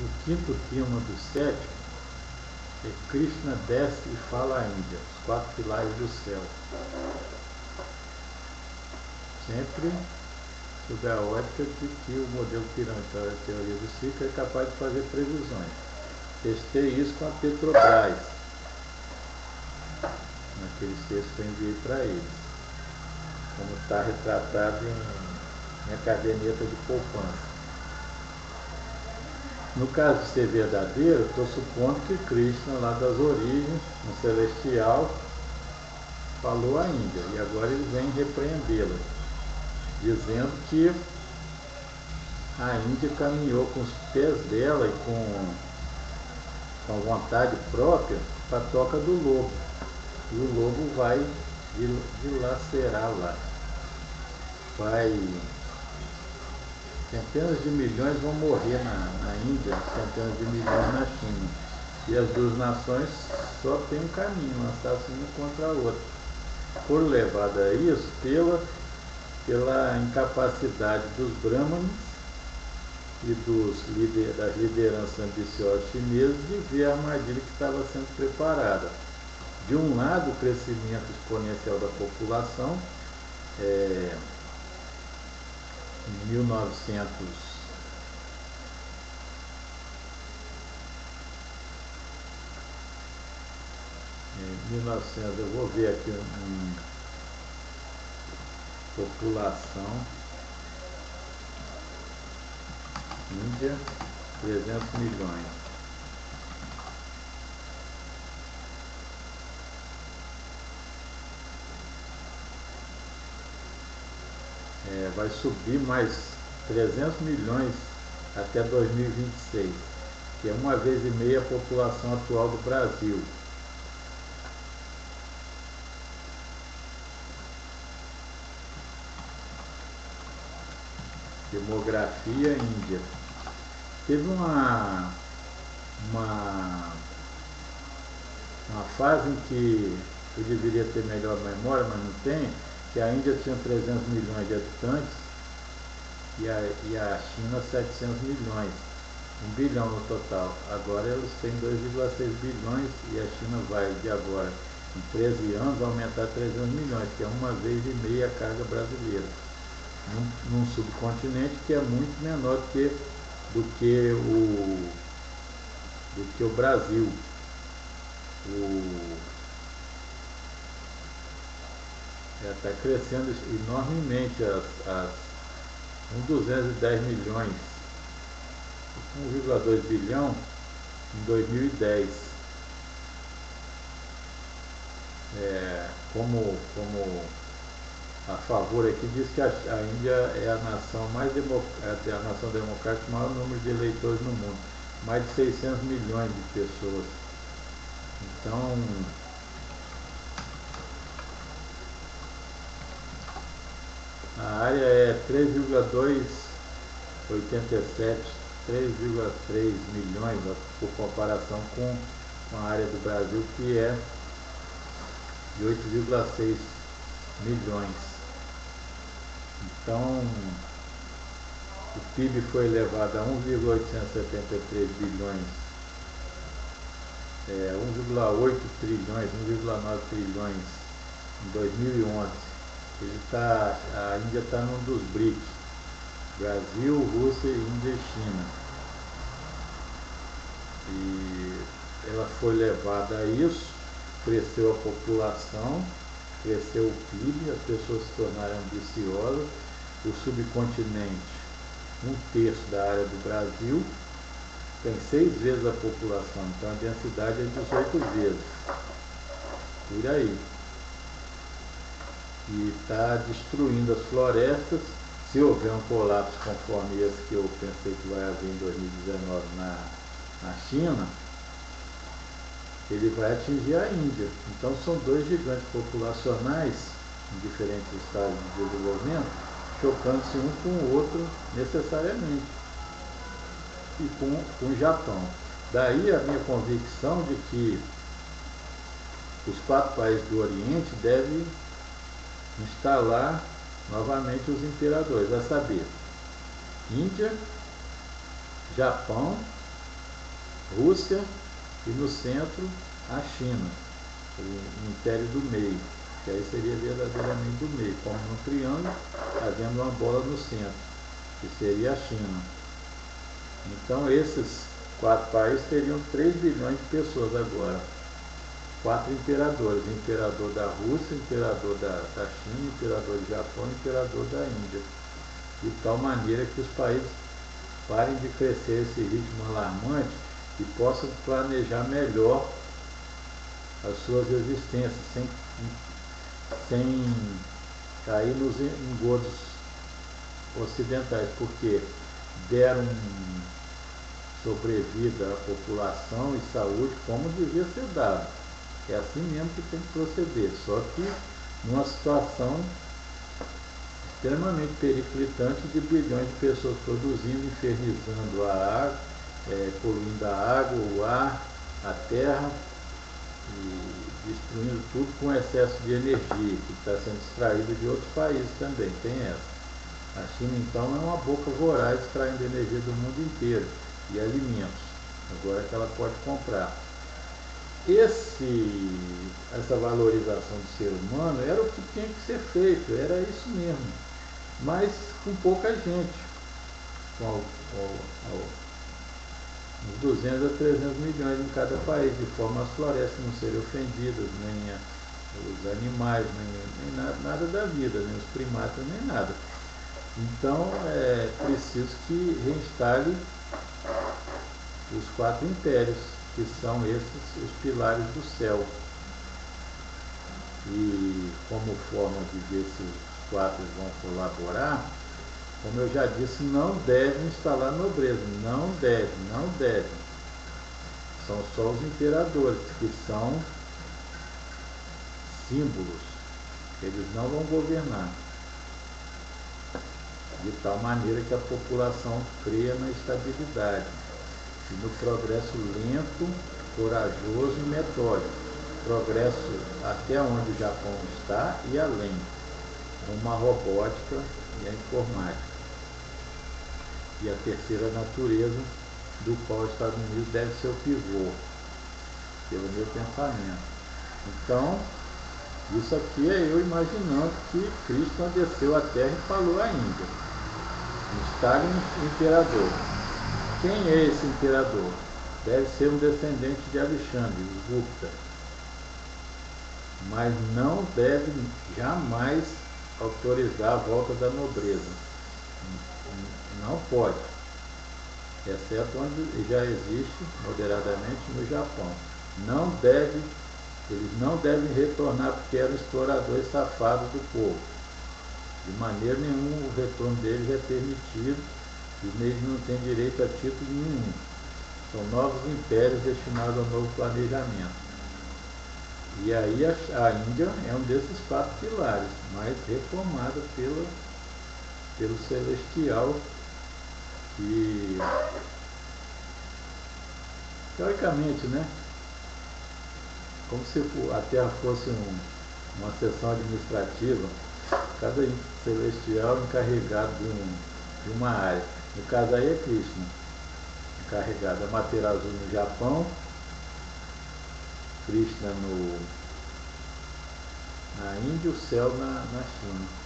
O quinto tema do sétimo é Krishna desce e fala à Índia, os 4 pilares do céu. Sempre sob a ótica de que o modelo pirâmide da teoria do ciclo é capaz de fazer previsões. Testei isso com a Petrobras, naqueles textos que eu enviei para eles, como está retratado em minha caderneta de poupança. No caso de ser verdadeiro, estou supondo que Krishna, lá das origens, no celestial, falou à Índia, e agora ele vem repreendê-la, dizendo que a Índia caminhou com os pés dela e com a vontade própria para a toca do lobo. E o lobo vai dilacerar lá. Centenas de milhões vão morrer na Índia, centenas de milhões na China. E as duas nações só têm um caminho, lançar-se uma contra a outra. Por levada a isso, pela incapacidade dos brahmanes e das lideranças ambiciosas chinesas de ver a armadilha que estava sendo preparada. De um lado, o crescimento exponencial da população, em 1900, eu vou ver aqui população, Índia, 300 milhões. Vai subir mais 300 milhões até 2026, que é 1,5 vezes a população atual do Brasil. Demografia Índia. Teve uma fase em que eu deveria ter melhor memória, mas não tenho, que a Índia tinha 300 milhões de habitantes e a China 700 milhões, 1 bilhão no total. Agora eles têm 2,6 bilhões e a China vai, de agora, em 13 anos, aumentar 300 milhões, que é 1,5 vezes a carga brasileira, num subcontinente que é muito menor do que o Brasil. Está crescendo enormemente 210 milhões, 1,2 bilhão em 2010. Como a favor aqui diz que a Índia é a nação a nação democrática com o maior número de eleitores no mundo, mais de 600 milhões de pessoas. Então, a área é 3,3 milhões, por comparação com a área do Brasil, que é de 8,6 milhões. Então, o PIB foi elevado a 1,873 bilhões, 1,8 trilhões, 1,9 trilhões em 2011. A Índia está num dos BRICS, Brasil, Rússia, Índia e China. E ela foi levada a isso, cresceu a população, cresceu o PIB, as pessoas se tornaram ambiciosas, o subcontinente, 1/3 da área do Brasil, tem 6 vezes a população, então a densidade é 18 vezes, por aí. E está destruindo as florestas. Se houver um colapso conforme esse que eu pensei que vai haver em 2019 na China, ele vai atingir a Índia. Então são dois gigantes populacionais em diferentes estágios de desenvolvimento, chocando-se um com o outro necessariamente, e com o Japão. Daí a minha convicção de que os 4 países do Oriente devem instalar novamente os imperadores, a saber, Índia, Japão Rússia, e no centro a China, o império do meio, que aí seria verdadeiramente do meio, como num triângulo, havendo uma bola no centro, que seria a China. Então esses 4 países teriam 3 bilhões de pessoas agora. 4 imperadores, imperador da Rússia, imperador da China, imperador do Japão, imperador da Índia. De tal maneira que os países parem de crescer esse ritmo alarmante e possam planejar melhor as suas existências, sem cair nos engodos ocidentais, porque deram sobrevida à população e saúde como devia ser dado. É assim mesmo que tem que proceder, só que numa situação extremamente periclitante de bilhões de pessoas produzindo, infernizando a água, poluindo a água, o ar, a terra e destruindo tudo com excesso de energia, que está sendo extraído de outros países também, tem essa. A China então é uma boca voraz extraindo energia do mundo inteiro e alimentos, agora que ela pode comprar. Essa valorização do ser humano era o que tinha que ser feito, era isso mesmo, mas com pouca gente, com uns 200 a 300 milhões em cada país, de forma as florestas não serem ofendidas, nem os animais, nem nada da vida, nem os primatas, nem nada. Então é preciso que reinstale os 4 impérios, que são esses os pilares do céu. E como forma de ver se os 4 vão colaborar, como eu já disse, não devem instalar nobreza, não deve. São só os imperadores, que são símbolos, eles não vão governar, de tal maneira que a população creia na estabilidade e no progresso lento, corajoso e metódico, progresso até onde o Japão está e além, uma robótica e a informática. E a terceira natureza, do qual os Estados Unidos deve ser o pivô, pelo meu pensamento. Então, isso aqui é eu imaginando que Cristo desceu à terra e falou à Índia: instale um imperador. Quem é esse imperador? Deve ser um descendente de Alexandre, os Gupta. Mas não deve jamais autorizar a volta da nobreza. Não pode. Exceto onde já existe moderadamente no Japão. Eles não devem retornar porque eram exploradores safados do povo. De maneira nenhuma o retorno deles é permitido e eles não têm direito a título nenhum. São novos impérios destinados ao novo planejamento. E aí a Índia é um desses 4 pilares, mas reformada pelo celestial, que teoricamente, né, como se a Terra fosse uma seção administrativa, cada celestial encarregado de uma área. No caso aí é Krishna, encarregado da matéria azul no Japão, Krishna na Índia e o céu na China.